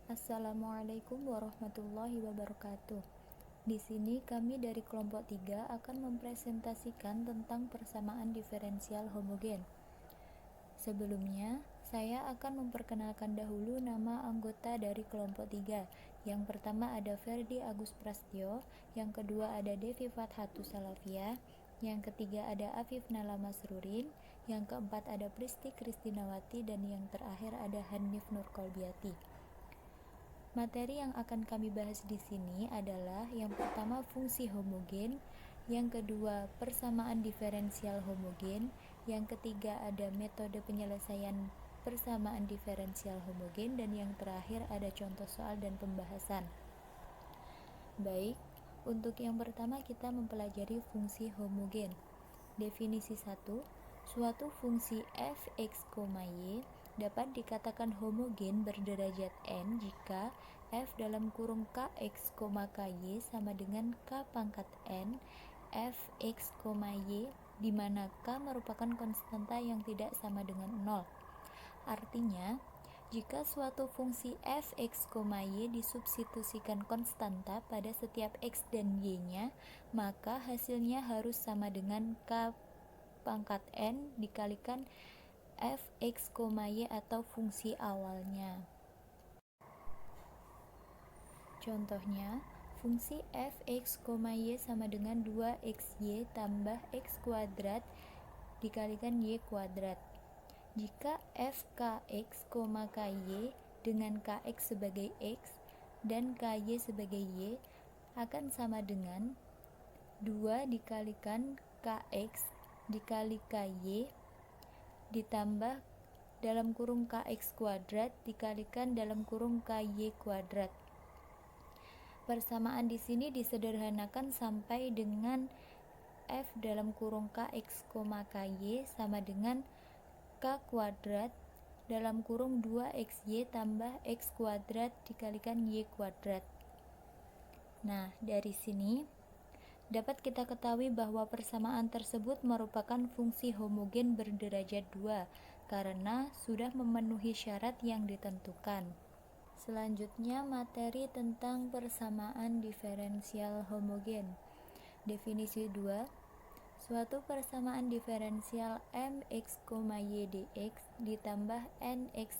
Assalamualaikum warahmatullahi wabarakatuh. Di sini kami dari kelompok 3 akan mempresentasikan tentang persamaan diferensial homogen. Sebelumnya, saya akan memperkenalkan dahulu nama anggota dari kelompok 3. Yang pertama ada Ferdi Agus Prastyo, yang kedua ada Devi Fathatus Salafia, yang ketiga ada Afif Nala Masrurin, yang keempat ada Pristi Kristinawati, dan yang terakhir ada Hanif Nurkolbiati. Materi yang akan kami bahas di sini adalah yang pertama fungsi homogen, yang kedua persamaan diferensial homogen, yang ketiga ada metode penyelesaian persamaan diferensial homogen, dan yang terakhir ada contoh soal dan pembahasan. Baik, untuk yang pertama kita mempelajari fungsi homogen. Definisi 1, suatu fungsi f(x, y) dapat dikatakan homogen berderajat n jika f dalam kurung kx, ky sama dengan k pangkat n f(x, y) di mana k merupakan konstanta yang tidak sama dengan 0. Artinya, jika suatu fungsi f(x, y) disubstitusikan konstanta pada setiap x dan y-nya, maka hasilnya harus sama dengan k pangkat n dikalikan f(x, y) atau fungsi awalnya. Contohnya, fungsi f(x, y) sama dengan 2xy tambah x kuadrat dikalikan y kuadrat. Jika f(kx, ky) dengan kx sebagai x dan ky sebagai y akan sama dengan 2 dikalikan kx dikali ky ditambah dalam kurung kx kuadrat dikalikan dalam kurung ky kuadrat. Persamaan di sini disederhanakan sampai dengan f dalam kurung kx, ky sama dengan k kuadrat dalam kurung 2xy tambah x kuadrat dikalikan y kuadrat. Nah, dari sini dapat kita ketahui bahwa persamaan tersebut merupakan fungsi homogen berderajat 2 karena sudah memenuhi syarat yang ditentukan. Selanjutnya materi tentang persamaan diferensial homogen. Definisi 2, suatu persamaan diferensial mx, y dx ditambah nx,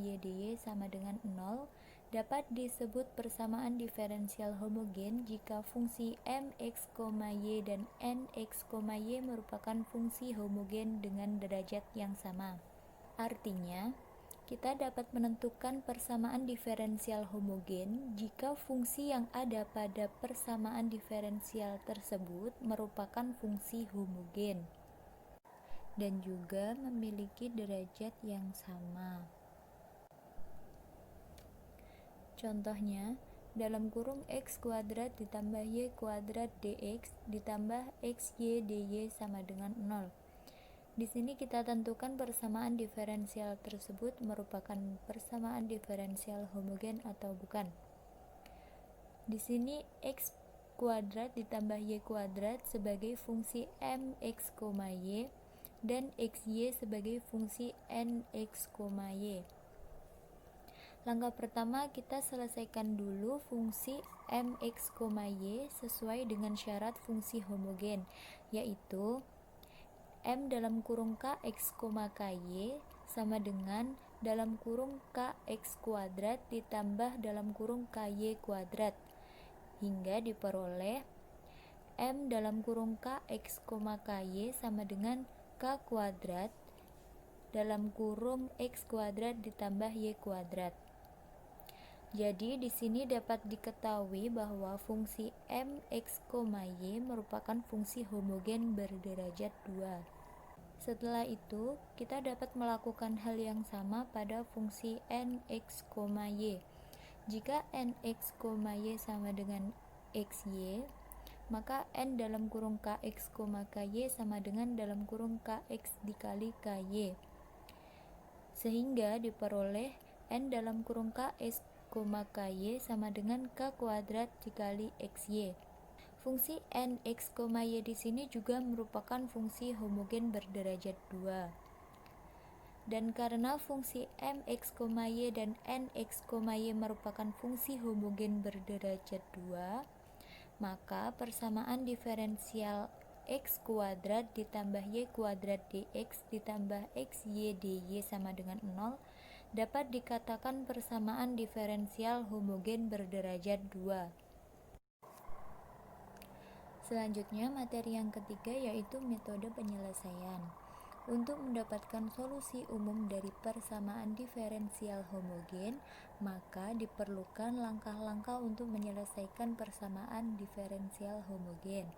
y dy sama dengan 0 dapat disebut persamaan diferensial homogen jika fungsi mx, y dan nx, y merupakan fungsi homogen dengan derajat yang sama. Artinya, kita dapat menentukan persamaan diferensial homogen jika fungsi yang ada pada persamaan diferensial tersebut merupakan fungsi homogen dan juga memiliki derajat yang sama. Contohnya, dalam kurung x kuadrat ditambah y kuadrat dx ditambah xy dy sama dengan 0. Di sini kita tentukan persamaan diferensial tersebut merupakan persamaan diferensial homogen atau bukan. Di sini x kuadrat ditambah y kuadrat sebagai fungsi mx, y dan xy sebagai fungsi nx, y. Langkah pertama kita selesaikan dulu fungsi mx, y sesuai dengan syarat fungsi homogen, yaitu m dalam kurung kx, ky sama dengan dalam kurung kx kuadrat ditambah dalam kurung ky kuadrat hingga diperoleh m dalam kurung kx, ky sama dengan k kuadrat dalam kurung x kuadrat ditambah y kuadrat. Jadi di sini dapat diketahui bahwa fungsi mx, y merupakan fungsi homogen berderajat 2. Setelah itu, kita dapat melakukan hal yang sama pada fungsi nx, y. Jika nx, y sama dengan xy, maka n dalam kurung kx, ky sama dengan dalam kurung kx dikali ky. Sehingga diperoleh n dalam kurung kx, ky sama dengan k kuadrat dikali xy. Fungsi nx, y di sini juga merupakan fungsi homogen berderajat 2. Dan karena fungsi mx, y dan nx, y merupakan fungsi homogen berderajat 2, maka persamaan diferensial x kuadrat ditambah y kuadrat dx ditambah xy dy sama dengan 0 dapat dikatakan persamaan diferensial homogen berderajat 2. Selanjutnya, materi yang ketiga yaitu metode penyelesaian. Untuk mendapatkan solusi umum dari persamaan diferensial homogen, maka diperlukan langkah-langkah untuk menyelesaikan persamaan diferensial homogen.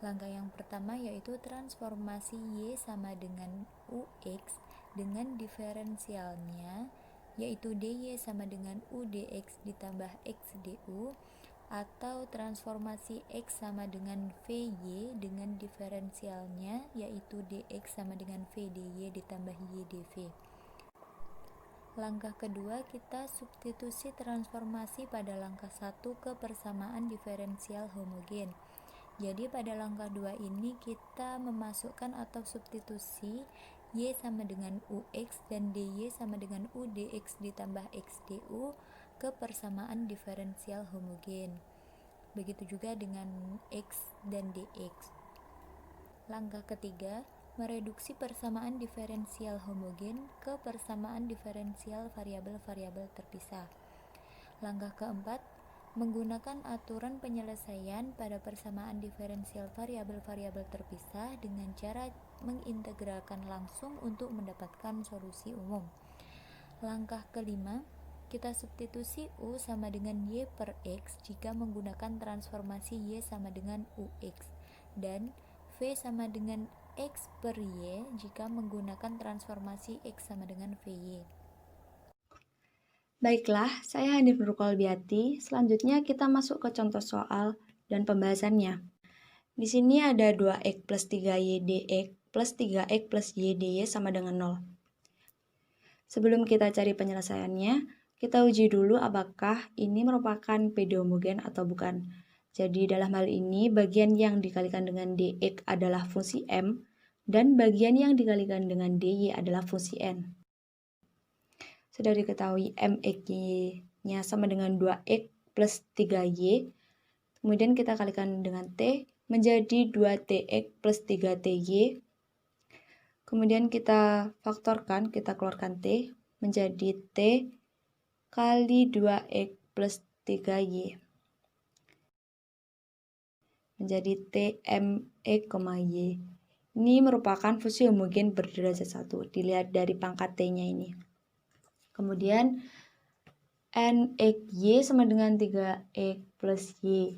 Langkah yang pertama yaitu transformasi Y sama dengan UX dengan diferensialnya, yaitu DY sama dengan UDX ditambah XDU, atau transformasi X sama dengan VY dengan diferensialnya, yaitu DX sama dengan VDY ditambah YDV. Langkah kedua, kita substitusi transformasi pada langkah 1 ke persamaan diferensial homogen. Jadi pada langkah 2 ini kita memasukkan atau substitusi Y sama dengan UX dan DY sama dengan UDX ditambah XDU ke persamaan diferensial homogen. Begitu juga dengan X dan DX. Langkah ketiga, mereduksi persamaan diferensial homogen ke persamaan diferensial variabel-variabel terpisah. Langkah keempat, menggunakan aturan penyelesaian pada persamaan diferensial variabel-variabel terpisah dengan cara mengintegralkan langsung untuk mendapatkan solusi umum. Langkah kelima, kita substitusi U sama dengan Y per X jika menggunakan transformasi Y sama dengan UX, dan V sama dengan X per Y jika menggunakan transformasi X sama dengan VY. Baiklah, saya Hanif Nurkolbiati. Selanjutnya kita masuk ke contoh soal dan pembahasannya. Di sini ada 2x plus 3y dx plus 3x plus y dy sama dengan 0. Sebelum kita cari penyelesaiannya, kita uji dulu apakah ini merupakan PD homogen atau bukan. Jadi dalam hal ini, bagian yang dikalikan dengan dx adalah fungsi m, dan bagian yang dikalikan dengan dy adalah fungsi n. Sudah diketahui mxy-nya sama dengan 2x plus 3y, kemudian kita kalikan dengan t, menjadi 2tx plus 3ty, kemudian kita faktorkan, kita keluarkan t, menjadi t kali 2x plus 3y, menjadi tmx, y. Ini merupakan fungsi homogen berderajat 1, dilihat dari pangkat t-nya ini. Kemudian nxy sama dengan 3x plus y.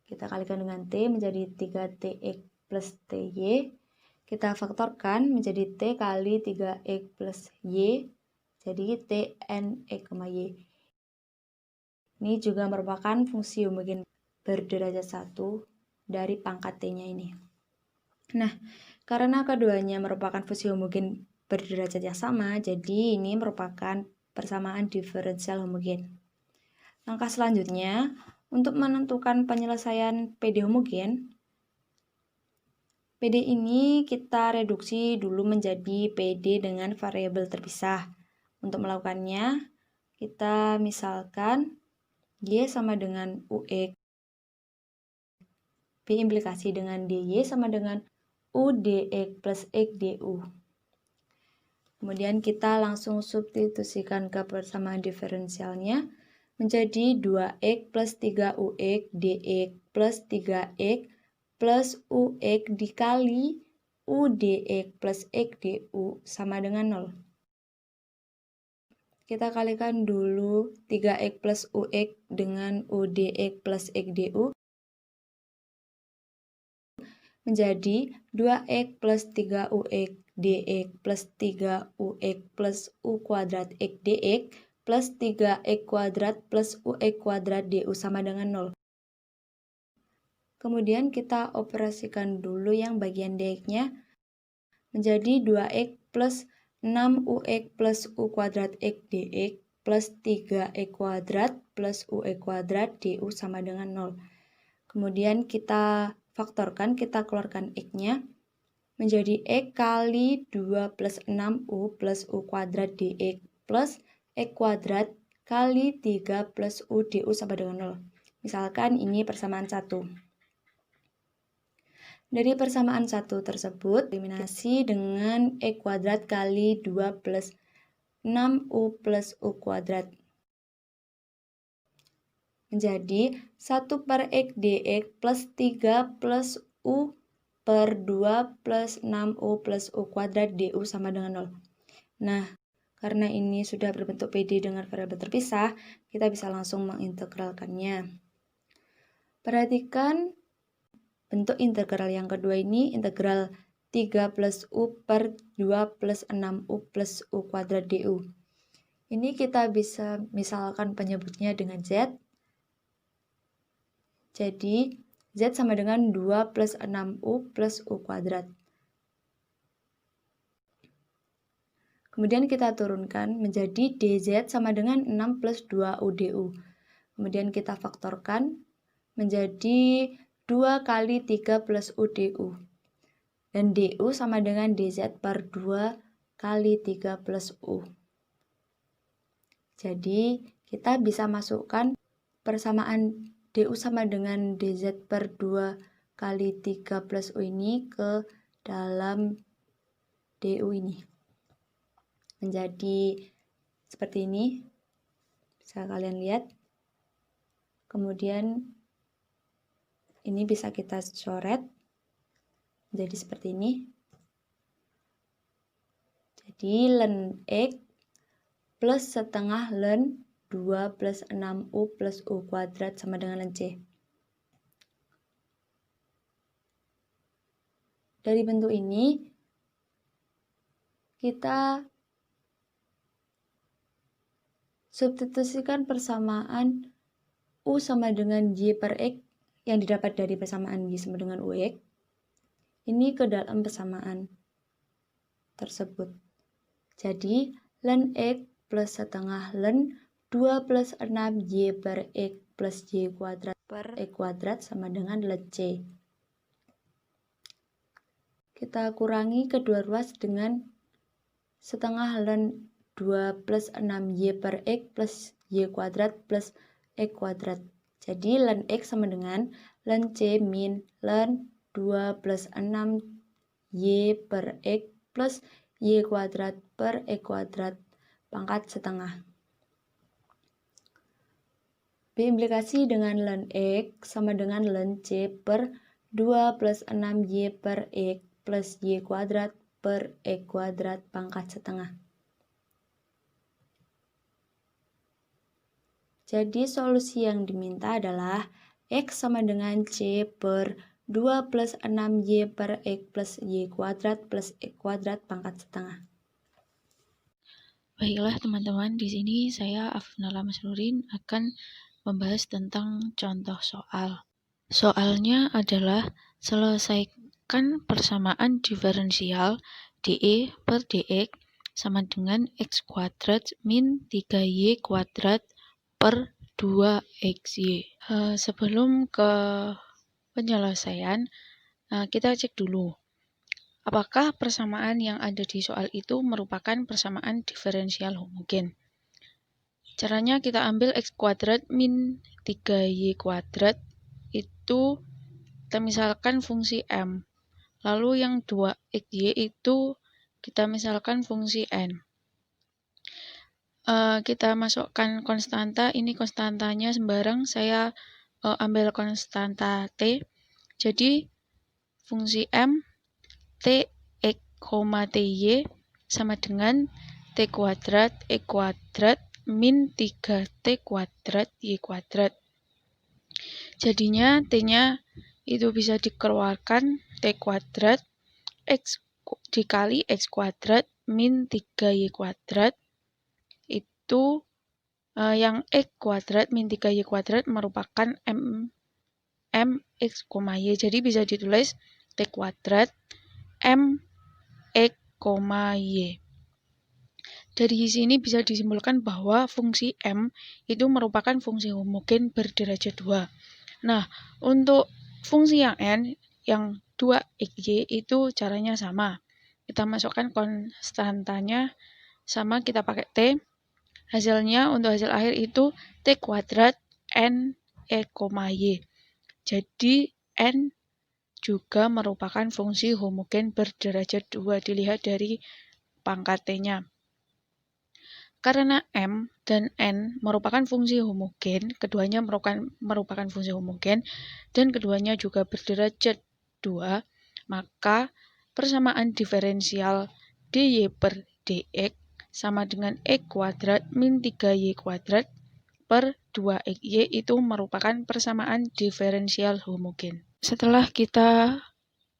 Kita kalikan dengan t menjadi 3tx plus ty. Kita faktorkan menjadi t kali 3x plus y, jadi tnx, y. Ini juga merupakan fungsi homogen berderajat 1 dari pangkat t-nya ini. Nah, karena keduanya merupakan fungsi homogen berderajat yang sama, jadi ini merupakan persamaan diferensial homogen. Langkah selanjutnya, untuk menentukan penyelesaian PD homogen, PD ini kita reduksi dulu menjadi PD dengan variabel terpisah. Untuk melakukannya, kita misalkan Y sama dengan UX, B implikasi dengan DY sama dengan UDX plus XDU. Kemudian kita langsung substitusikan ke persamaan diferensialnya menjadi 2x plus 3ux dx plus 3x plus ux dikali udx plus xdu sama dengan 0. Kita kalikan dulu 3x plus ux dengan udx plus xdu menjadi 2x plus 3ux dx plus 3ux plus u kuadrat x dx plus 3x kuadrat plus ux kuadrat du sama dengan 0. Kemudian kita operasikan dulu yang bagian dx-nya menjadi 2x plus 6ux plus u kuadrat x dx plus 3x kuadrat plus ux kuadrat du sama dengan 0. Kemudian kita faktorkan, kita keluarkan x-nya, menjadi X kali 2 plus 6U plus U kuadrat dx plus X kuadrat kali 3 plus U du sama dengan 0. Misalkan ini persamaan 1. Dari persamaan 1 tersebut, eliminasi dengan X kuadrat kali 2 plus 6U plus U kuadrat. Menjadi 1 per X dx plus 3 plus U per 2 plus 6U plus U kuadrat du sama dengan 0. Nah, karena ini sudah berbentuk PD dengan variabel terpisah, kita bisa langsung mengintegralkannya. Perhatikan bentuk integral yang kedua ini, integral 3 plus U per 2 plus 6U plus U kuadrat du. Ini kita bisa misalkan penyebutnya dengan Z. Jadi, Z sama dengan 2 plus 6U plus U kuadrat. Kemudian kita turunkan menjadi DZ sama dengan 6 plus 2U du. Kemudian kita faktorkan menjadi 2 kali 3 plus U du. Dan du sama dengan DZ per 2 kali 3 plus U. Jadi, kita bisa masukkan persamaan du sama dengan dz per 2 kali 3 plus u ini ke dalam du ini. Menjadi seperti ini. Bisa kalian lihat. Kemudian ini bisa kita coret. Jadi seperti ini. Jadi ln X plus setengah ln 2 plus 6U plus U kuadrat sama dengan ln C. Dari bentuk ini, kita substitusikan persamaan U sama dengan Y per X yang didapat dari persamaan Y sama dengan UX ini ke dalam persamaan tersebut. Jadi, ln X plus setengah ln 2 plus 6Y per X plus Y kuadrat per X kuadrat sama dengan ln C. Kita kurangi kedua ruas dengan setengah ln 2 plus 6Y per X plus Y kuadrat plus X kuadrat. Jadi ln X sama dengan ln C min ln 2 plus 6Y per X plus Y kuadrat per X kuadrat pangkat setengah. B implikasi dengan ln X sama dengan ln C per 2 plus 6Y per X plus Y kuadrat per X kuadrat pangkat setengah. Jadi solusi yang diminta adalah X sama dengan C per 2 plus 6Y per X plus Y kuadrat plus X kuadrat pangkat setengah. Baiklah teman-teman, di sini saya Afnala Masnurin akan membahas tentang contoh soal. Soalnya adalah selesaikan persamaan diferensial dE per dx sama dengan x kuadrat min 3y kuadrat per 2xy. Sebelum ke penyelesaian, kita cek dulu. Apakah persamaan yang ada di soal itu merupakan persamaan diferensial homogen? Caranya kita ambil x kuadrat min 3y kuadrat itu kita misalkan fungsi m. Lalu yang 2xy itu kita misalkan fungsi n. Kita masukkan konstanta, ini konstantanya sembarang, saya ambil konstanta t. Jadi fungsi m t x, ty sama dengan t kuadrat x kuadrat min 3t kuadrat y kuadrat. Jadinya t-nya itu bisa dikeluarkan t kuadrat x dikali x kuadrat min 3y kuadrat itu yang x kuadrat min 3y kuadrat merupakan mx, y. Jadi bisa ditulis t kuadrat m x, y. Dari sini bisa disimpulkan bahwa fungsi m itu merupakan fungsi homogen berderajat 2. Nah, untuk fungsi yang n yang 2xy itu caranya sama. Kita masukkan konstantanya sama, kita pakai T. Hasilnya untuk hasil akhir itu T kuadrat N E, Y. Jadi N juga merupakan fungsi homogen berderajat 2, dilihat dari pangkat T-nya. Karena M dan N merupakan fungsi homogen, keduanya merupakan fungsi homogen, dan keduanya juga berderajat 2, maka persamaan diferensial dy per dx sama dengan x kuadrat min 3y kuadrat per 2xy itu merupakan persamaan diferensial homogen. Setelah kita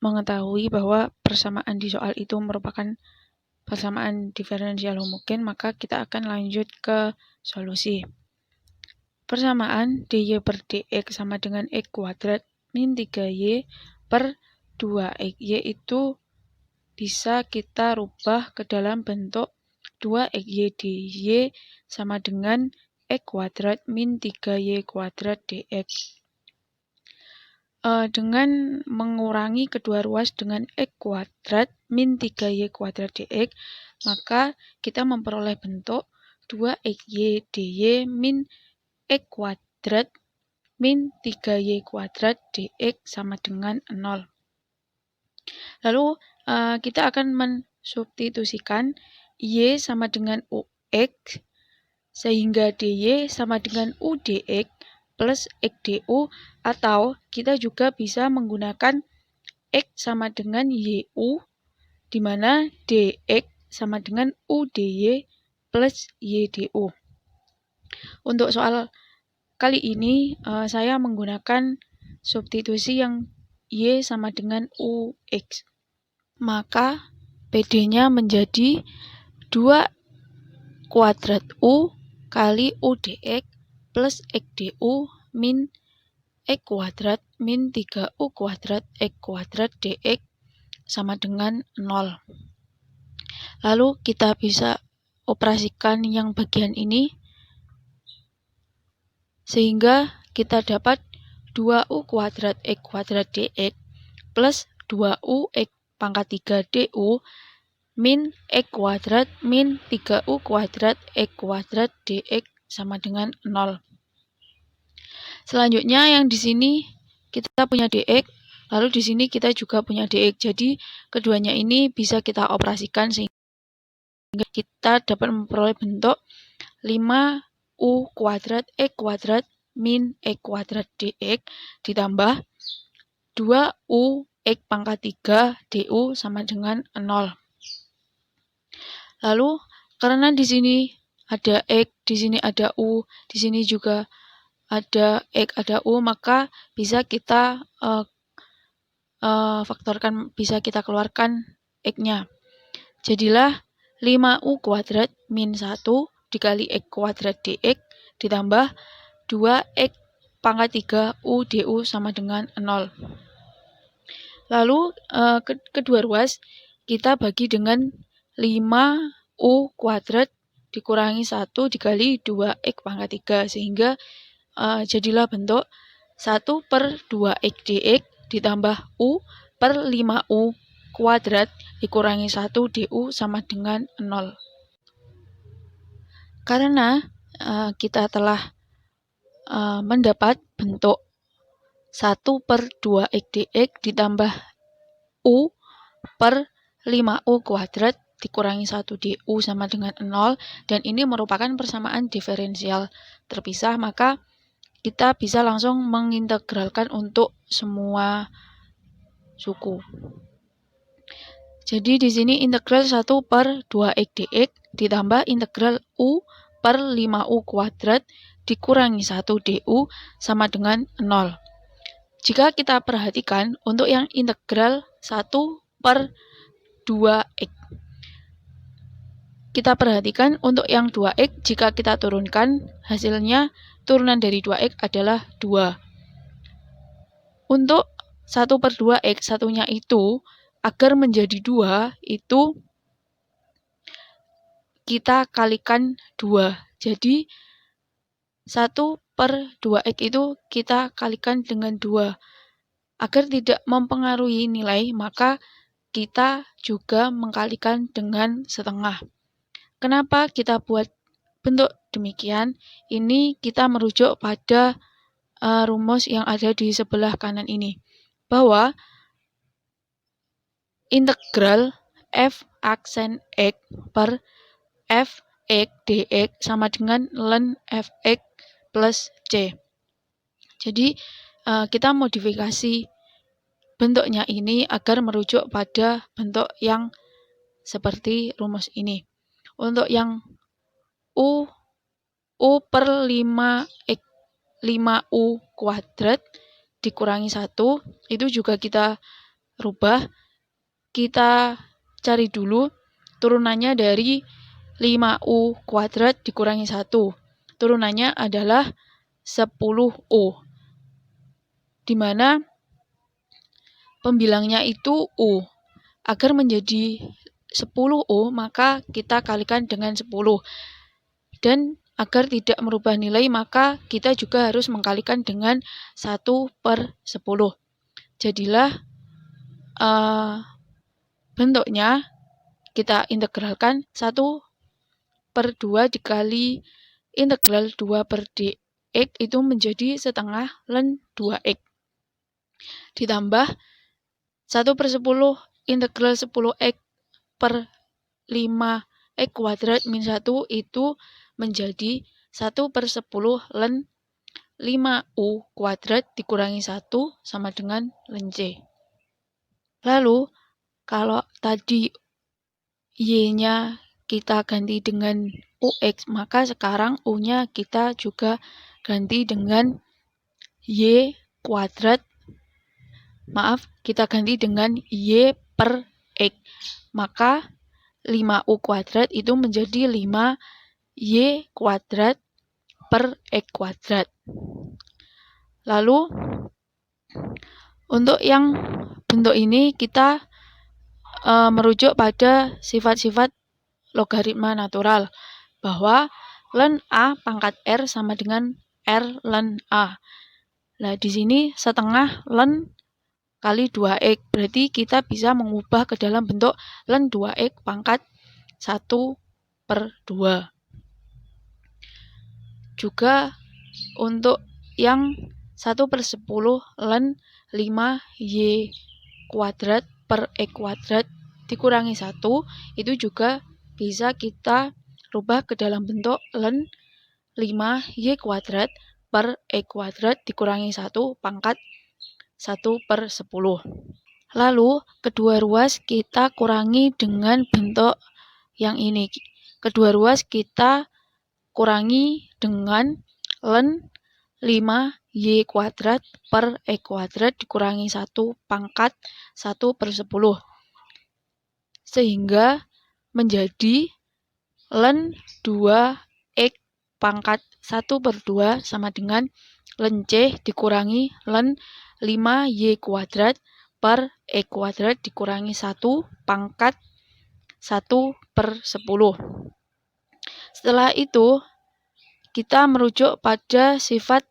mengetahui bahwa persamaan di soal itu merupakan persamaan diferensial homogen, maka kita akan lanjut ke solusi. Persamaan dy per dx sama dengan x kuadrat min 3y per 2xy itu bisa kita rubah ke dalam bentuk 2xy dy sama dengan x kuadrat min 3y kuadrat dx. Dengan mengurangi kedua ruas dengan x kuadrat min 3y kuadrat dx, maka kita memperoleh bentuk 2xy dy min x kuadrat min 3y kuadrat dx sama dengan 0. Lalu kita akan mensubstitusikan y sama dengan ux, sehingga dy sama dengan u dx plus x du, atau kita juga bisa menggunakan x sama dengan yu, di mana dx sama dengan u dy plus y du. Untuk soal kali ini saya menggunakan substitusi yang y sama dengan ux. Maka PD-nya menjadi 2 kuadrat u kali u dx plus x du min x kuadrat min 3u kuadrat x kuadrat dx sama dengan 0. Lalu kita bisa operasikan yang bagian ini, sehingga kita dapat 2u kuadrat x kuadrat dx plus 2u x pangkat 3 du min x kuadrat min 3u kuadrat x kuadrat dx sama dengan 0. Selanjutnya yang di sini kita punya dx, lalu di sini kita juga punya dx. Jadi keduanya ini bisa kita operasikan sehingga kita dapat memperoleh bentuk 5u kuadrat x kuadrat min x kuadrat dx ditambah 2u x pangkat 3 du sama dengan 0. Lalu karena di sini ada x, di sini ada u, di sini juga ada x, ada u, maka bisa kita faktorkan, bisa kita keluarkan x-nya. Jadilah 5u kuadrat min 1 dikali x kuadrat dx ditambah 2x pangkat 3 u du sama dengan 0. Lalu kedua ruas kita bagi dengan 5u kuadrat dikurangi 1 dikali 2x pangkat 3, sehingga jadilah bentuk 1 per 2x dx ditambah u per 5u kuadrat dikurangi 1 du sama dengan 0. Karena kita telah mendapat bentuk 1 per 2x dx ditambah u per 5u kuadrat dikurangi 1 du sama dengan 0, dan ini merupakan persamaan diferensial terpisah, maka kita bisa langsung mengintegralkan untuk semua suku. Jadi di sini integral 1 per 2x dx ditambah integral u per 5u kuadrat dikurangi 1 du sama dengan 0. Jika kita perhatikan untuk yang integral 1 per 2x, kita perhatikan untuk yang 2x jika kita turunkan, hasilnya turunan dari 2x adalah 2. Untuk 1 per 2x, satunya itu agar menjadi 2 itu kita kalikan 2. Jadi 1 per 2x itu kita kalikan dengan 2. Agar tidak mempengaruhi nilai, maka kita juga mengkalikan dengan setengah. Kenapa kita buat bentuk demikian? Ini kita merujuk pada rumus yang ada di sebelah kanan ini, bahwa integral f aksen x per f x dx sama dengan ln fx plus c. Jadi kita modifikasi bentuknya ini agar merujuk pada bentuk yang seperti rumus ini. Untuk yang u per 5u kuadrat dikurangi 1, itu juga kita rubah. Kita cari dulu turunannya dari 5u kuadrat dikurangi 1. Turunannya adalah 10u, di mana pembilangnya itu u. Agar menjadi 10u, maka kita kalikan dengan 10. Dan agar tidak merubah nilai, maka kita juga harus mengkalikan dengan 1 per 10. Jadilah bentuknya kita integralkan 1 per 2 dikali integral 2 per dx itu menjadi setengah ln 2x. Ditambah 1 per 10 integral 10x per 5x kuadrat min 1 itu menjadi 1 per 10 ln 5u kuadrat dikurangi 1 sama dengan ln c. Lalu, kalau tadi y-nya kita ganti dengan ux, maka sekarang u-nya kita juga ganti dengan y kuadrat. Kita ganti dengan y per x. Maka 5u kuadrat itu menjadi 5y kuadrat per x kuadrat. Lalu, untuk yang bentuk ini kita merujuk pada sifat-sifat logaritma natural, bahwa ln A pangkat R sama dengan R ln A. Nah, di sini setengah ln kali 2x, berarti kita bisa mengubah ke dalam bentuk ln 2x pangkat 1 per 2. Juga untuk yang 1 per 10 ln 5y kuadrat per x kuadrat dikurangi 1, itu juga bisa kita rubah ke dalam bentuk ln 5y kuadrat per x kuadrat dikurangi 1 pangkat 1 per 10. Lalu, kedua ruas kita kurangi dengan bentuk yang ini. Kedua ruas kita kurangi dengan ln 5y kuadrat per x kuadrat dikurangi 1 pangkat 1 per 10. Sehingga menjadi ln 2x pangkat 1 per 2 sama dengan ln c dikurangi ln 5y kuadrat per x kuadrat dikurangi 1 pangkat 1 per 10. Setelah itu, kita merujuk pada sifat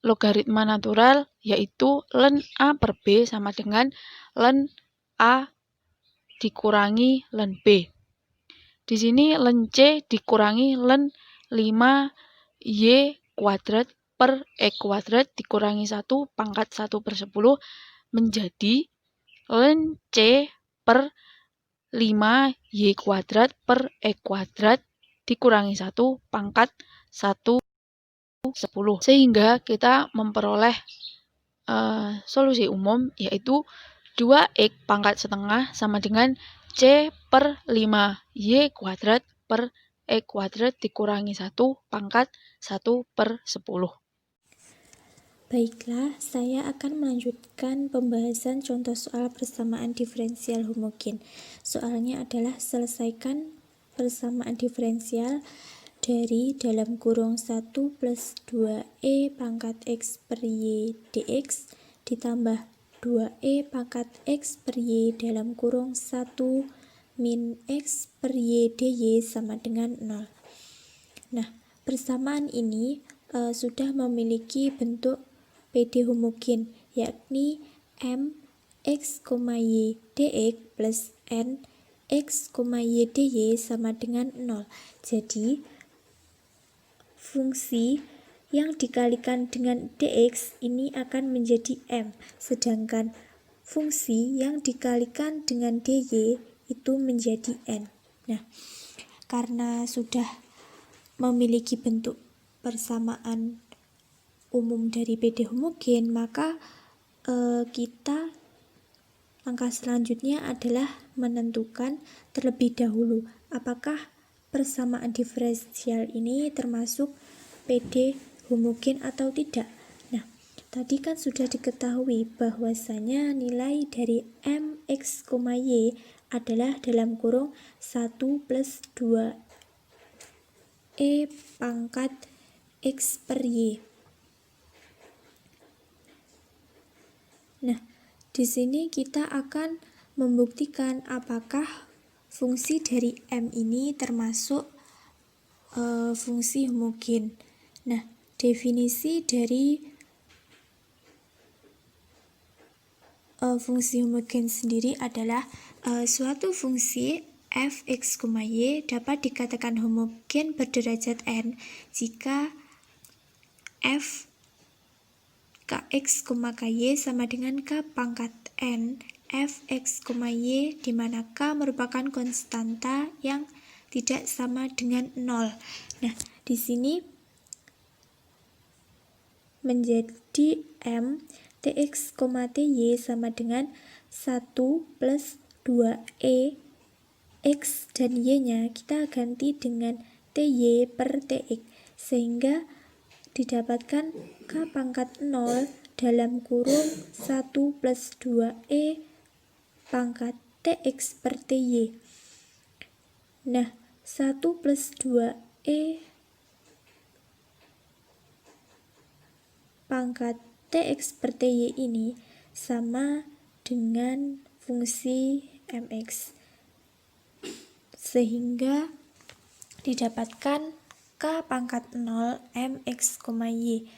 logaritma natural, yaitu ln A per B sama dengan ln A dikurangi ln B. Di sini ln C dikurangi ln 5y kuadrat per x kuadrat dikurangi 1 pangkat 1 per 10 menjadi ln C per 5y kuadrat per x kuadrat dikurangi 1 pangkat 1 10. Sehingga kita memperoleh solusi umum, yaitu 2x pangkat setengah sama dengan C per 5y kuadrat per x kuadrat dikurangi 1 pangkat 1 per 10. Baiklah, saya akan melanjutkan pembahasan contoh soal persamaan diferensial homogen. Soalnya adalah selesaikan persamaan diferensial dari dalam kurung 1 plus 2e pangkat x per y dx ditambah 2e pangkat x per y dalam kurung 1 min x per y dy sama dengan 0. Nah, persamaan ini sudah memiliki bentuk PD homogen, yakni m x, y dx plus n x, y dy sama dengan 0. Jadi, fungsi yang dikalikan dengan dx ini akan menjadi m, sedangkan fungsi yang dikalikan dengan dy itu menjadi n. Nah, karena sudah memiliki bentuk persamaan umum dari PD homogen, maka langkah selanjutnya adalah menentukan terlebih dahulu apakah persamaan diferensial ini termasuk PD homogen atau tidak. Nah, tadi kan sudah diketahui bahwasanya nilai dari mx, y adalah dalam kurung 1 plus 2 e pangkat x per y. Nah, di sini kita akan membuktikan apakah fungsi dari m ini termasuk fungsi homogen. Nah, definisi dari fungsi homogen sendiri adalah suatu fungsi f(x, y) dapat dikatakan homogen berderajat n jika f kx, ky sama dengan k pangkat n f(x, y) di mana k merupakan konstanta yang tidak sama dengan 0. Nah, di sini menjadi m tx, ty sama dengan 1 plus 2e x dan y-nya kita ganti dengan ty per tx, sehingga didapatkan k pangkat 0 dalam kurung 1 plus 2e pangkat tx per ty. Nah, 1 plus 2e pangkat tx per ty ini sama dengan fungsi mx, sehingga didapatkan k pangkat 0 mx, y,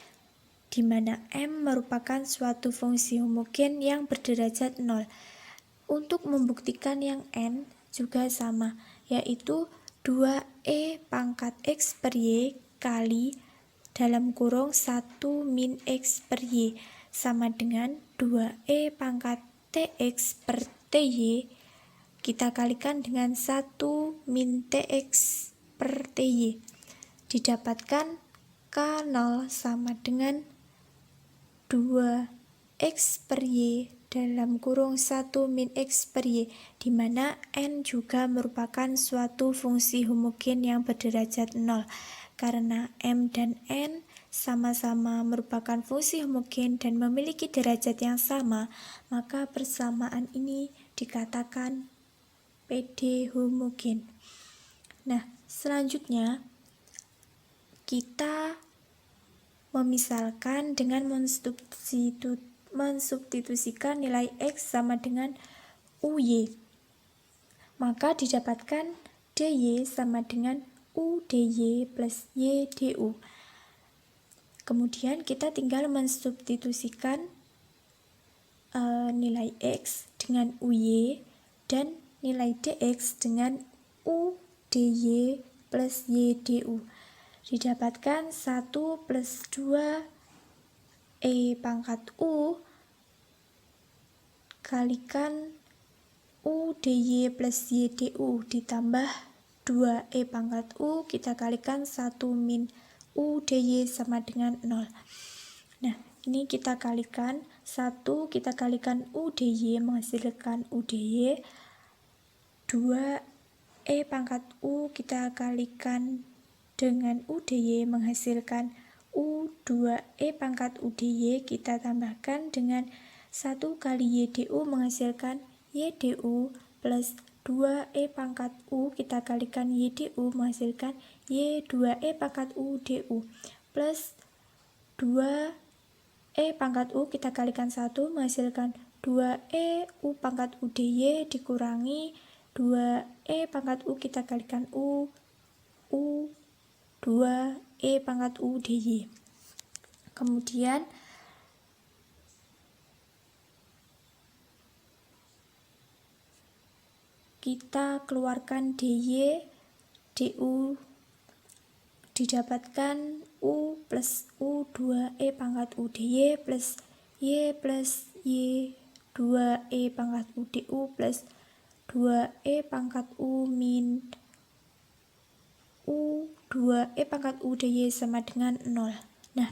di mana m merupakan suatu fungsi homogen yang berderajat 0. Untuk membuktikan yang n juga sama, yaitu 2e pangkat x per y kali dalam kurung 1 min x per y sama dengan 2e pangkat tx per ty kita kalikan dengan 1 min tx per ty. Didapatkan k0 sama dengan 2x per y dalam kurung 1 min x per y, di mana n juga merupakan suatu fungsi homogen yang berderajat 0. Karena m dan n sama-sama merupakan fungsi homogen dan memiliki derajat yang sama, maka persamaan ini dikatakan PD homogen. Nah, selanjutnya kita memisalkan dengan mensubstitusikan nilai x sama dengan uy. Maka didapatkan dy sama dengan u dy plus y du. Kemudian kita tinggal mensubstitusikan nilai x dengan uy dan nilai dx dengan u dy plus y du. Didapatkan 1 plus 2 e pangkat u kalikan u dy plus y du ditambah 2e pangkat u kita kalikan 1 min u dy sama dengan 0. Nah, ini kita kalikan 1 kita kalikan u dy menghasilkan u dy, 2e pangkat u kita kalikan dengan u dy menghasilkan u2e pangkat u dy, kita tambahkan dengan 1 kali y du menghasilkan y du plus 2e pangkat u kita kalikan y du menghasilkan y2e pangkat u du plus 2e pangkat u kita kalikan 1 menghasilkan 2e u pangkat u dy dikurangi 2e pangkat u kita kalikan u 2e pangkat u dy. Kemudian kita keluarkan dy, du, didapatkan u plus u 2e pangkat u dy plus y 2e pangkat u du plus 2e pangkat u min u 2e pangkat u dy sama dengan 0. Nah,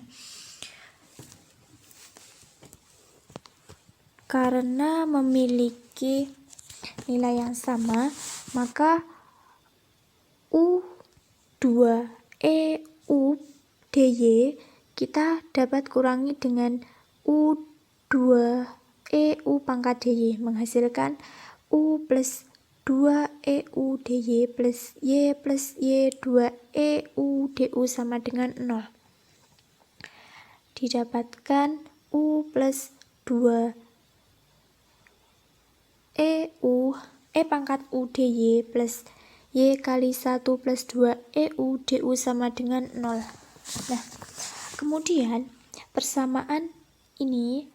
karena memiliki nilai yang sama, maka U2 EU dy kita dapat kurangi dengan U2 EU pangkat dy, menghasilkan U plus 2 EU dy plus Y 2 EU du sama dengan 0. Didapatkan U plus 2 EU E pangkat U dy plus Y kali 1 plus 2 EU du sama dengan 0. Nah, kemudian persamaan ini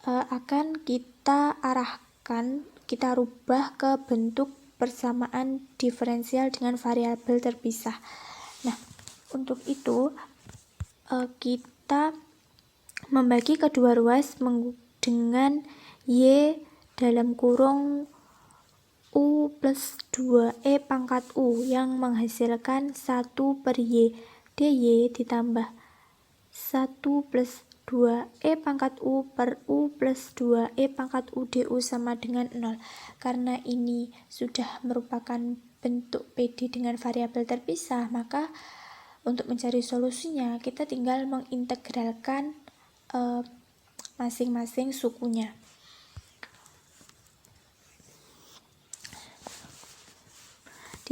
akan kita arahkan, kita rubah ke bentuk persamaan diferensial dengan variabel terpisah. Nah, untuk itu kita membagi kedua ruas dengan Y dalam kurung U plus 2E pangkat U yang menghasilkan 1 per Y dy ditambah 1 plus 2E pangkat U per U plus 2E pangkat U du sama dengan 0. Karena ini sudah merupakan bentuk PD dengan variabel terpisah, maka untuk mencari solusinya kita tinggal mengintegralkan masing-masing sukunya.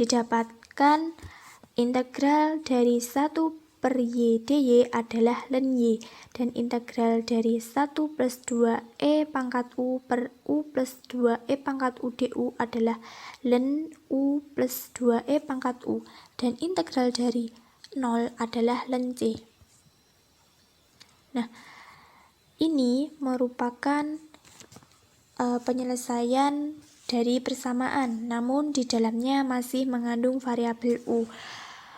Didapatkan integral dari 1 per Y dy adalah ln Y, dan integral dari 1 plus 2E pangkat U per U plus 2E pangkat U du adalah ln U plus 2E pangkat U, dan integral dari 0 adalah ln C. Nah, ini merupakan penyelesaian dari persamaan, namun di dalamnya masih mengandung variabel U.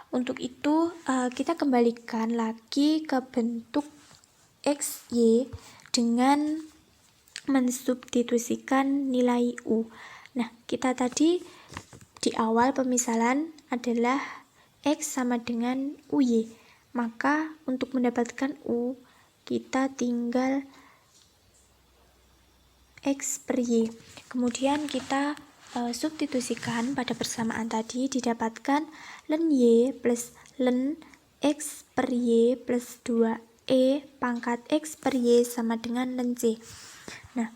Untuk itu, kita kembalikan lagi ke bentuk X, Y dengan mensubstitusikan nilai U. Nah, kita tadi di awal pemisalan adalah X sama dengan UY. Maka untuk mendapatkan U, kita tinggal X per Y. Kemudian kita substitusikan pada persamaan tadi, didapatkan ln Y plus ln X per Y plus 2E pangkat X per Y sama dengan ln C. Nah,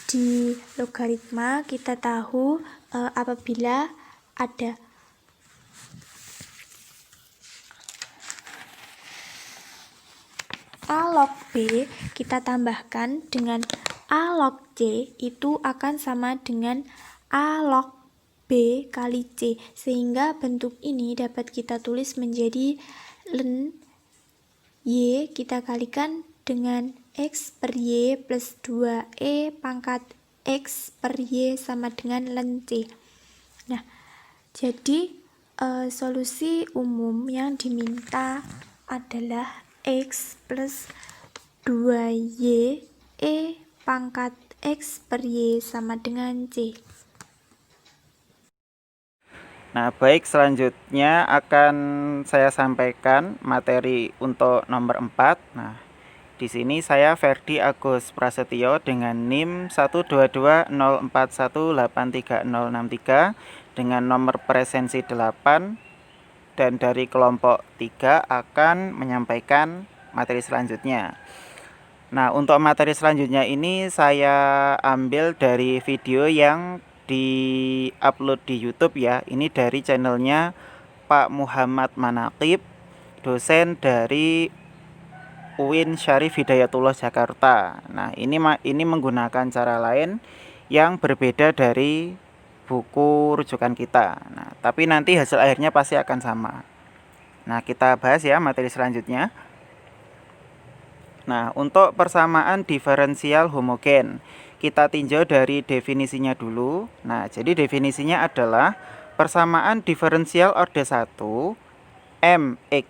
di logaritma kita tahu apabila ada A log B, kita tambahkan dengan A log C, itu akan sama dengan A log B kali C, sehingga bentuk ini dapat kita tulis menjadi ln Y kita kalikan dengan X per Y plus 2E pangkat X per Y sama dengan ln C. Nah, jadi solusi umum yang diminta adalah X plus 2Y E pangkat X per Y sama dengan C. Nah, baik, selanjutnya akan saya sampaikan materi untuk nomor 4. Nah, di sini saya Ferdi Agus Prasetyo dengan NIM 12204183063 dengan nomor presensi 8, dan dari kelompok 3 akan menyampaikan materi selanjutnya. Nah, untuk materi selanjutnya ini saya ambil dari video yang di-upload di YouTube ya. Ini dari channelnya Pak Muhammad Manaqib, dosen dari UIN Syarif Hidayatullah Jakarta. Nah, ini menggunakan cara lain yang berbeda dari buku rujukan kita. Nah, tapi nanti hasil akhirnya pasti akan sama. Nah, kita bahas ya materi selanjutnya. Nah, untuk persamaan diferensial homogen, kita tinjau dari definisinya dulu. Nah, jadi definisinya adalah persamaan diferensial orde 1 mx,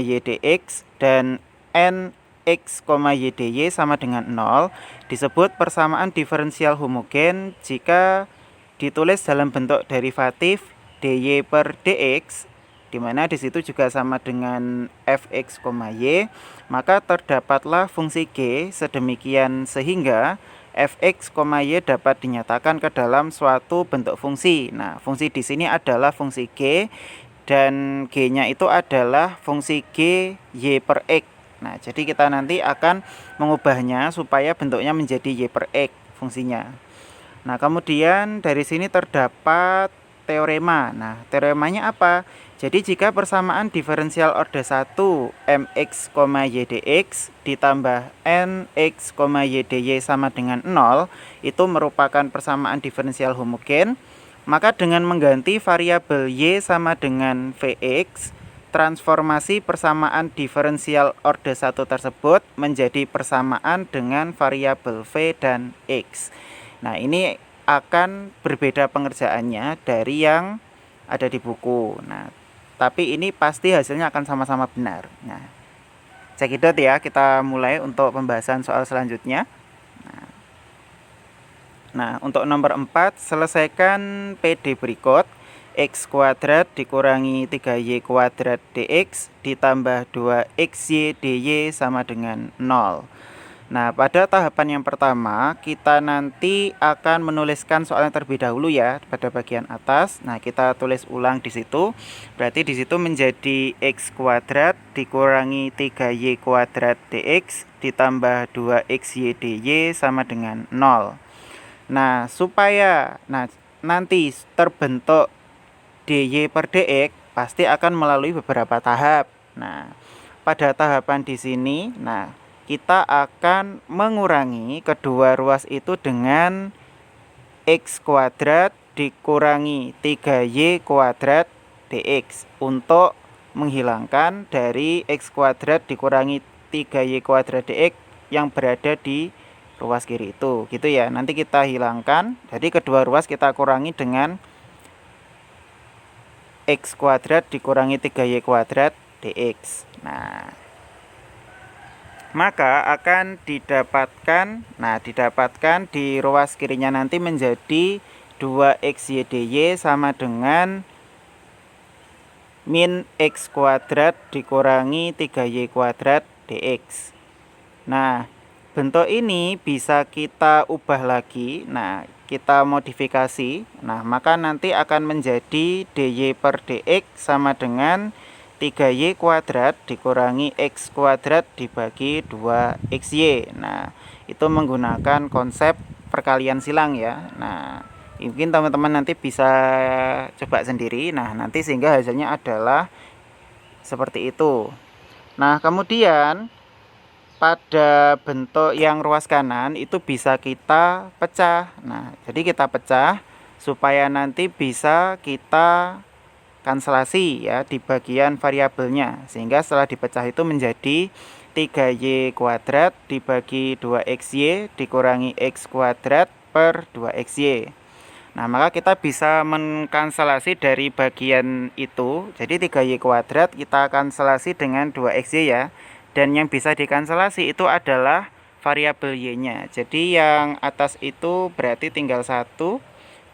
y dx dan nx, y dy sama dengan 0 disebut persamaan diferensial homogen jika ditulis dalam bentuk derivatif dy per dx, di mana di situ juga sama dengan fx, y, maka terdapatlah fungsi g sedemikian sehingga fx, y dapat dinyatakan ke dalam suatu bentuk fungsi. Nah, fungsi di sini adalah fungsi g dan g-nya itu adalah fungsi g y per x. Nah, jadi kita nanti akan mengubahnya supaya bentuknya menjadi y per x fungsinya. Nah, kemudian dari sini terdapat teorema. Nah, teoremanya apa? Jadi jika persamaan diferensial orde 1 mx, y dx ditambah nx, y dy sama dengan 0 itu merupakan persamaan diferensial homogen, maka dengan mengganti variabel y sama dengan vx, transformasi persamaan diferensial orde 1 tersebut menjadi persamaan dengan variabel v dan x. Nah, ini akan berbeda pengerjaannya dari yang ada di buku. Nah, tapi ini pasti hasilnya akan sama-sama benar. Nah, cekidot ya, kita mulai untuk pembahasan soal selanjutnya. Nah, untuk nomor 4, selesaikan PD berikut. X kuadrat dikurangi 3y kuadrat dx ditambah 2xy dy sama dengan 0. Nah, pada tahapan yang pertama, kita nanti akan menuliskan soal yang terlebih dahulu ya, pada bagian atas. Nah, kita tulis ulang di situ. Berarti di situ menjadi x kuadrat dikurangi 3y kuadrat dx ditambah 2xy dy sama dengan 0. Nah, supaya nanti terbentuk dy per dx pasti akan melalui beberapa tahap. Nah, pada tahapan di sini, kita akan mengurangi kedua ruas itu dengan x kuadrat dikurangi 3y kuadrat dx untuk menghilangkan dari x kuadrat dikurangi 3y kuadrat dx yang berada di ruas kiri itu, gitu ya. Nanti kita hilangkan, jadi kedua ruas kita kurangi dengan x kuadrat dikurangi 3y kuadrat dx. Nah, maka akan didapatkan di ruas kirinya nanti menjadi 2xy dy sama dengan min x kuadrat dikurangi 3y kuadrat dx. Nah, bentuk ini bisa kita ubah lagi. Nah, kita modifikasi. Nah, maka nanti akan menjadi dy per dx sama dengan 3y kuadrat dikurangi x kuadrat dibagi 2xy. Nah, itu menggunakan konsep perkalian silang ya. Nah, mungkin teman-teman nanti bisa coba sendiri. Nah, nanti sehingga hasilnya adalah seperti itu. Nah, kemudian pada bentuk yang ruas kanan itu bisa kita pecah. Nah, jadi kita pecah supaya nanti bisa kita kanselasi ya di bagian variabelnya, sehingga setelah dipecah itu menjadi 3y kuadrat dibagi 2xy dikurangi x kuadrat per 2xy. Nah, maka kita bisa mengkanselasi dari bagian itu. Jadi 3y kuadrat kita kanselasi dengan 2xy ya. Dan yang bisa dikanselasi itu adalah variabel y-nya. Jadi yang atas itu berarti tinggal 1,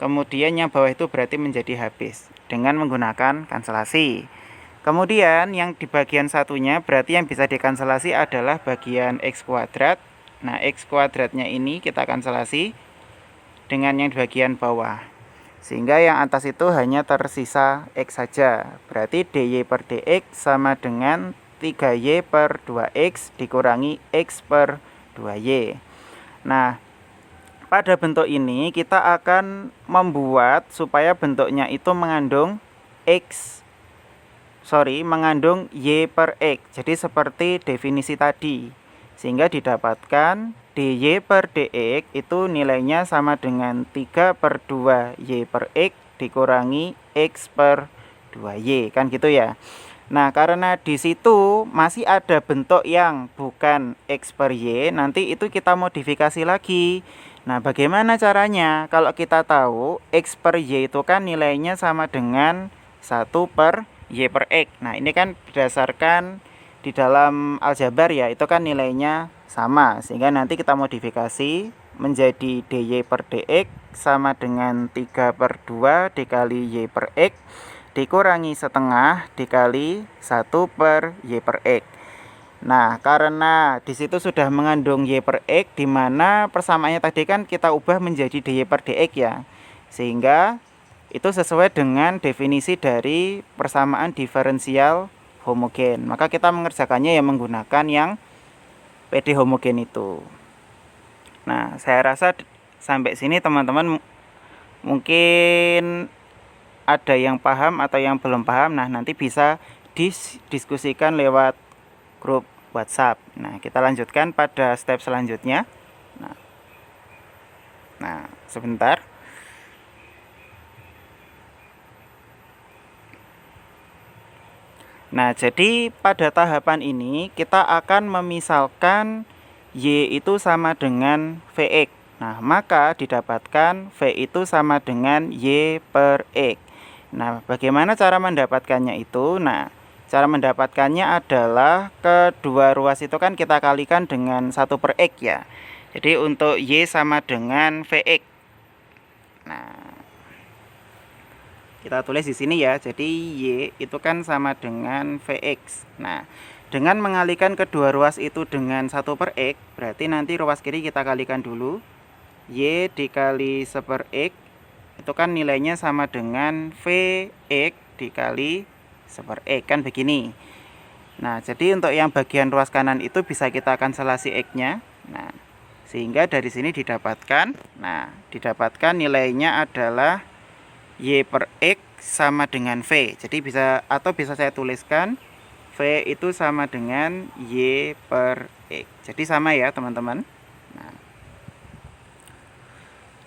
kemudian yang bawah itu berarti menjadi habis dengan menggunakan kanselasi. Kemudian yang di bagian satunya berarti yang bisa dikanselasi adalah bagian x kuadrat. Nah, x kuadratnya ini kita kanselasi dengan yang di bagian bawah, sehingga yang atas itu hanya tersisa x saja. Berarti dy per dx sama dengan 3y per 2x dikurangi x per 2y. Nah, pada bentuk ini kita akan membuat supaya bentuknya itu mengandung y per x. Jadi seperti definisi tadi. Sehingga didapatkan dy per dx itu nilainya sama dengan 3 per 2 y per x dikurangi x per 2y. Kan gitu ya. Nah, karena di situ masih ada bentuk yang bukan x per y, nanti itu kita modifikasi lagi Nah, bagaimana caranya? Kalau kita tahu X per Y itu kan nilainya sama dengan 1 per Y per X. Nah, ini kan berdasarkan di dalam aljabar ya, itu kan nilainya sama. Sehingga nanti kita modifikasi menjadi dy per dx sama dengan 3 per 2 dikali y per x dikurangi setengah dikali 1 per y per x. Nah, karena di situ sudah mengandung y per x, di mana persamaannya tadi kan kita ubah menjadi dy per dx ya. Sehingga itu sesuai dengan definisi dari persamaan diferensial homogen. Maka kita mengerjakannya ya menggunakan yang PD homogen itu. Nah, saya rasa sampai sini teman-teman mungkin ada yang paham atau yang belum paham. Nah, nanti bisa didiskusikan lewat grup WhatsApp. Nah, kita lanjutkan pada step selanjutnya. Nah, sebentar. Nah, jadi pada tahapan ini kita akan memisalkan Y itu sama dengan Vx. Nah, maka didapatkan V itu sama dengan Y per X. Nah, bagaimana cara mendapatkannya itu? Nah, cara mendapatkannya adalah kedua ruas itu kan kita kalikan dengan 1 per X ya. Jadi untuk Y sama dengan Vx. Nah, kita tulis di sini ya. Jadi Y itu kan sama dengan Vx. Nah, dengan mengalikan kedua ruas itu dengan 1 per X, berarti nanti ruas kiri kita kalikan dulu. Y dikali 1 per X, itu kan nilainya sama dengan Vx dikali 1 per X, kan begini. Nah, jadi untuk yang bagian ruas kanan itu bisa kita kanselasi X-nya. Nah, sehingga dari sini didapatkan, didapatkan nilainya adalah Y per X sama dengan V. Jadi bisa saya tuliskan V itu sama dengan Y per X. Jadi sama ya teman-teman.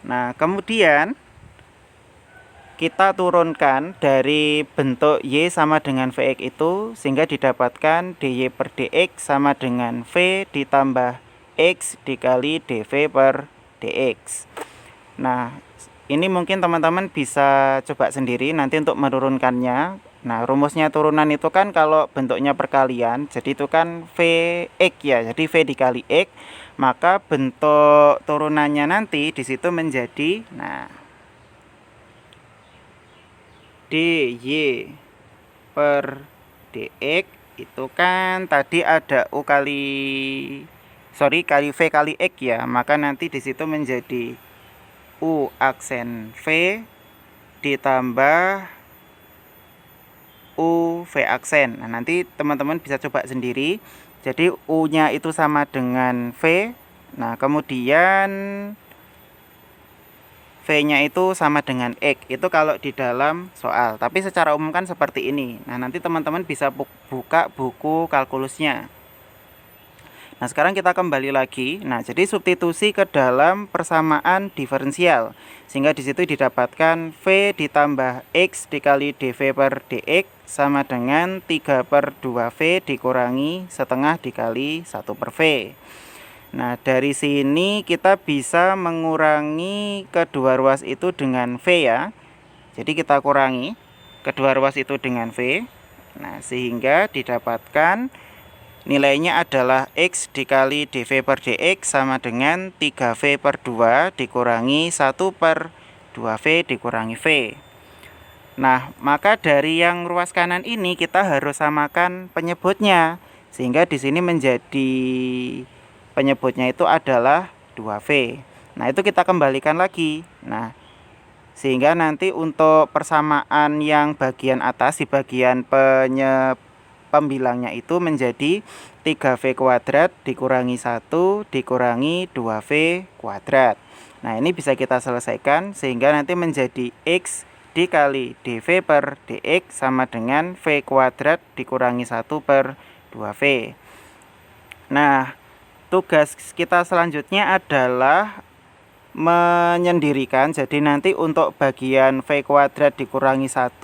Nah, kemudian kita turunkan dari bentuk Y sama dengan Vx itu sehingga didapatkan dy per dx sama dengan V ditambah X dikali dV per dx. Nah, ini mungkin teman-teman bisa coba sendiri nanti untuk menurunkannya. Nah, rumusnya turunan itu kan kalau bentuknya perkalian, jadi itu kan Vx ya, jadi V dikali X, maka bentuk turunannya nanti di situ menjadi, dy per dx itu kan tadi ada kali V kali X ya, maka nanti di situ menjadi U aksen V ditambah U V aksen. Nah, nanti teman-teman bisa coba sendiri. Jadi U-nya itu sama dengan V. Nah, kemudian V-nya itu sama dengan X. Itu kalau di dalam soal. Tapi secara umum kan seperti ini. Nah, nanti teman-teman bisa buka buku kalkulusnya. Nah, sekarang kita kembali lagi. Nah, jadi substitusi ke dalam persamaan diferensial. Sehingga di situ didapatkan V ditambah X dikali dV per dx sama dengan 3 per 2V dikurangi setengah dikali 1 per V. Nah, dari sini kita bisa mengurangi kedua ruas itu dengan V ya. Jadi kita kurangi kedua ruas itu dengan V. Nah, sehingga didapatkan nilainya adalah X dikali dV per dx sama dengan 3V per 2 dikurangi 1 per 2V dikurangi V. Nah, maka dari yang ruas kanan ini kita harus samakan penyebutnya. Sehingga di sini menjadi penyebutnya itu adalah 2V. Nah, itu kita kembalikan lagi. Nah, sehingga nanti untuk persamaan yang bagian atas di bagian pembilangnya itu menjadi 3V kuadrat dikurangi 1 dikurangi 2V kuadrat. Nah, ini bisa kita selesaikan sehingga nanti menjadi X dikali dV per dx sama dengan V kuadrat dikurangi 1 per 2V. Nah, tugas kita selanjutnya adalah menyendirikan. Jadi nanti untuk bagian V kuadrat dikurangi 1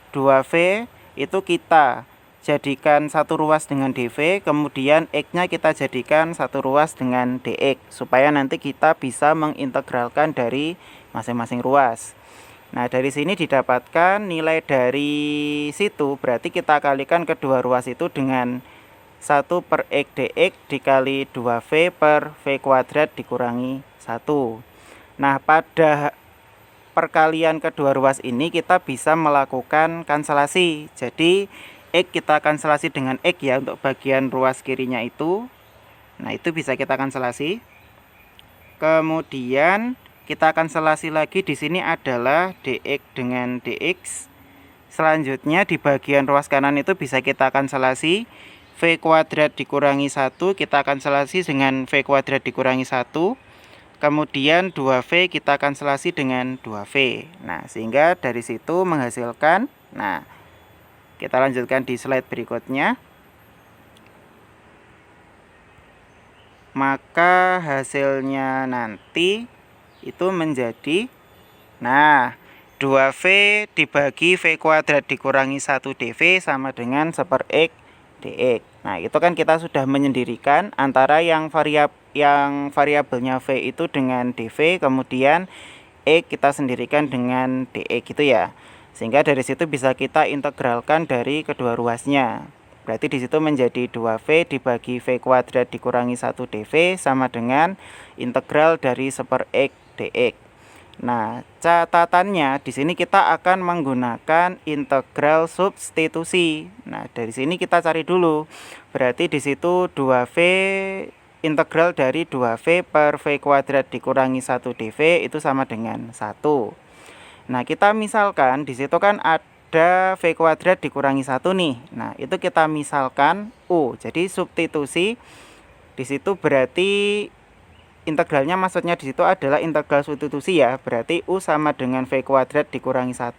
2V itu kita jadikan satu ruas dengan dv, kemudian x-nya kita jadikan satu ruas dengan dx, supaya nanti kita bisa mengintegralkan dari masing-masing ruas. Nah, dari sini didapatkan nilai dari situ, berarti kita kalikan kedua ruas itu dengan 1 per x dx dikali 2v per v kuadrat dikurangi 1. Nah, pada perkalian kedua ruas ini kita bisa melakukan kanselasi. Jadi x kita kanselasi dengan x ya untuk bagian ruas kirinya itu. Nah, itu bisa kita kanselasi. Kemudian kita kanselasi lagi, di sini adalah dx dengan dx. Selanjutnya di bagian ruas kanan itu bisa kita kanselasi. V kuadrat dikurangi 1 kita kanselasi dengan V kuadrat dikurangi 1. Kemudian 2V kita kanselasi dengan 2V. Nah, sehingga dari situ menghasilkan, nah, kita lanjutkan di slide berikutnya. Maka hasilnya nanti itu menjadi, nah, 2V dibagi V kuadrat dikurangi 1 dV sama dengan 1 per X dx. Nah, itu kan kita sudah menyendirikan antara yang variabelnya V itu dengan dV, kemudian X kita sendirikan dengan dx gitu ya. Sehingga dari situ bisa kita integralkan dari kedua ruasnya. Berarti di situ menjadi 2V dibagi V kuadrat dikurangi 1 dV sama dengan integral dari 1 per X dx. Nah, catatannya di sini kita akan menggunakan integral substitusi. Nah, dari sini kita cari dulu. Berarti di situ 2V integral dari 2V per V kuadrat dikurangi 1 dV itu sama dengan 1. Nah, kita misalkan di situ kan ada V kuadrat dikurangi 1 nih. Nah, itu kita misalkan U. Jadi substitusi di situ berarti integralnya maksudnya di situ adalah integral substitusi ya. Berarti U sama dengan V kuadrat dikurangi 1.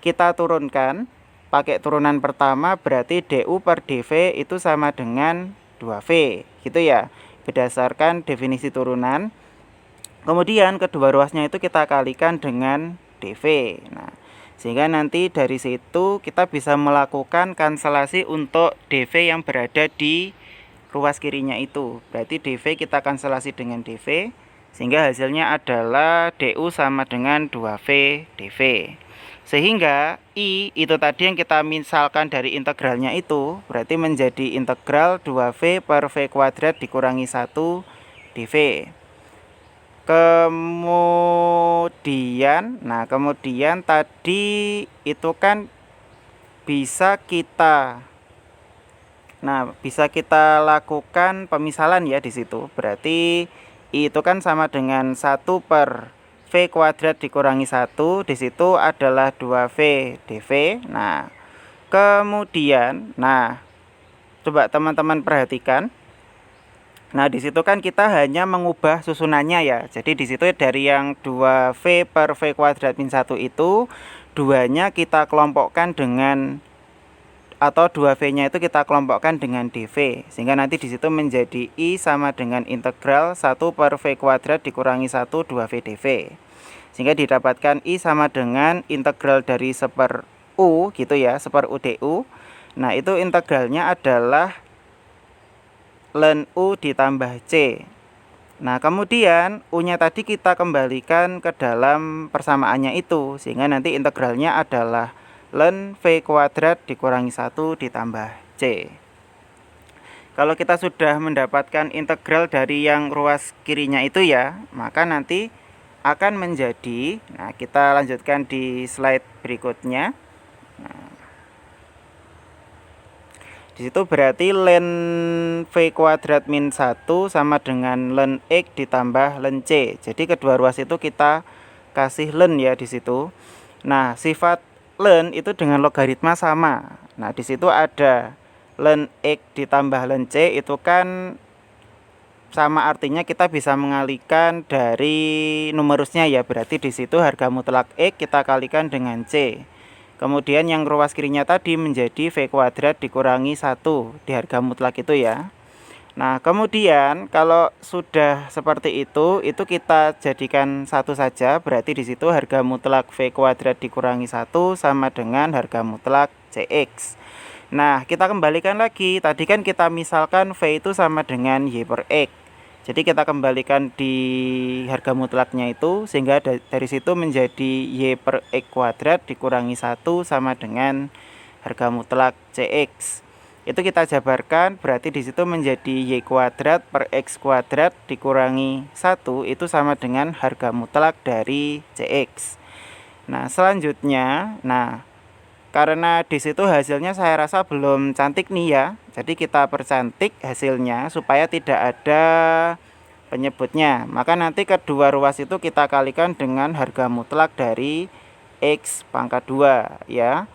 Kita turunkan pakai turunan pertama, berarti du per dv itu sama dengan 2V gitu ya, berdasarkan definisi turunan. Kemudian kedua ruasnya itu kita kalikan dengan dv. Nah, sehingga nanti dari situ kita bisa melakukan kanselasi untuk dv yang berada di ruas kirinya itu. Berarti dv kita kanselasi dengan dv, sehingga hasilnya adalah du sama dengan 2v dv. Sehingga I itu tadi yang kita misalkan dari integralnya itu berarti menjadi integral 2v per v kuadrat dikurangi 1 dv. Kemudian tadi itu kan bisa kita lakukan pemisalan ya di situ. Berarti I itu kan sama dengan 1 per V kuadrat dikurangi 1, di situ adalah 2V dV. Nah, kemudian, coba teman-teman perhatikan. Nah, di situ kan kita hanya mengubah susunannya ya. Jadi di situ dari yang 2V per V kuadrat min 1 itu, 2-nya kita kelompokkan dengan, atau 2V-nya itu kita kelompokkan dengan dV. Sehingga nanti di situ menjadi I sama dengan integral 1 per V kuadrat dikurangi 1 2V dV. Sehingga didapatkan I sama dengan integral dari 1 per U gitu ya, 1 per U du. Nah, itu integralnya adalah ln U ditambah C. Nah, kemudian U-nya tadi kita kembalikan ke dalam persamaannya itu. Sehingga nanti integralnya adalah ln V kuadrat dikurangi 1 ditambah C. Kalau kita sudah mendapatkan integral dari yang ruas kirinya itu ya, maka nanti akan menjadi, nah kita lanjutkan di slide berikutnya. Nah, di situ berarti ln V kuadrat min 1 sama dengan ln X ditambah ln C. Jadi kedua ruas itu kita kasih ln ya di situ. Nah, sifat ln itu dengan logaritma sama. Nah, di situ ada ln X ditambah ln C itu kan sama, artinya kita bisa mengalihkan dari numerusnya ya. Berarti di situ harga mutlak X kita kalikan dengan C. Kemudian yang ruas kirinya tadi menjadi V kuadrat dikurangi 1 di harga mutlak itu ya. Nah, kemudian kalau sudah seperti itu kita jadikan satu saja. Berarti di situ harga mutlak V kuadrat dikurangi 1 sama dengan harga mutlak CX. Nah, kita kembalikan lagi. Tadi kan kita misalkan V itu sama dengan Y per X. Jadi kita kembalikan di harga mutlaknya itu, sehingga dari situ menjadi Y per X kuadrat dikurangi 1 sama dengan harga mutlak CX. Itu kita jabarkan, berarti di situ menjadi Y kuadrat per X kuadrat dikurangi 1 itu sama dengan harga mutlak dari CX. Nah, selanjutnya, karena di situ hasilnya saya rasa belum cantik nih ya. Jadi kita percantik hasilnya supaya tidak ada penyebutnya. Maka nanti kedua ruas itu kita kalikan dengan harga mutlak dari X pangkat 2 ya.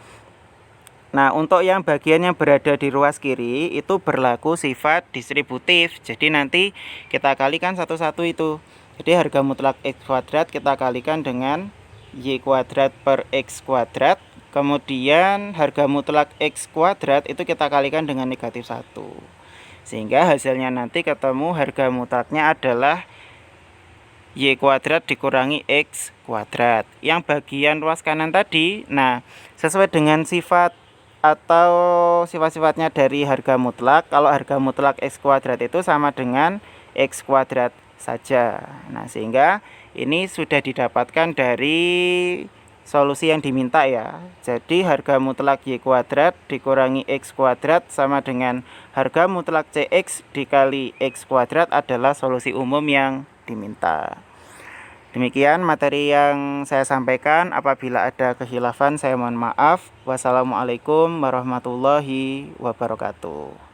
Nah, untuk yang bagian yang berada di ruas kiri itu berlaku sifat distributif. Jadi nanti kita kalikan satu-satu itu. Jadi harga mutlak X kuadrat kita kalikan dengan Y kuadrat per X kuadrat. Kemudian harga mutlak X kuadrat itu kita kalikan dengan negatif 1. Sehingga hasilnya nanti ketemu harga mutlaknya adalah Y kuadrat dikurangi X kuadrat. Yang bagian ruas kanan tadi, sesuai dengan sifat atau sifat-sifatnya dari harga mutlak, kalau harga mutlak X kuadrat itu sama dengan X kuadrat saja. Nah, sehingga ini sudah didapatkan dari solusi yang diminta ya. Jadi harga mutlak Y kuadrat dikurangi X kuadrat sama dengan harga mutlak CX dikali X kuadrat adalah solusi umum yang diminta. Demikian materi yang saya sampaikan. Apabila ada kekhilafan saya mohon maaf. Wassalamualaikum warahmatullahi wabarakatuh.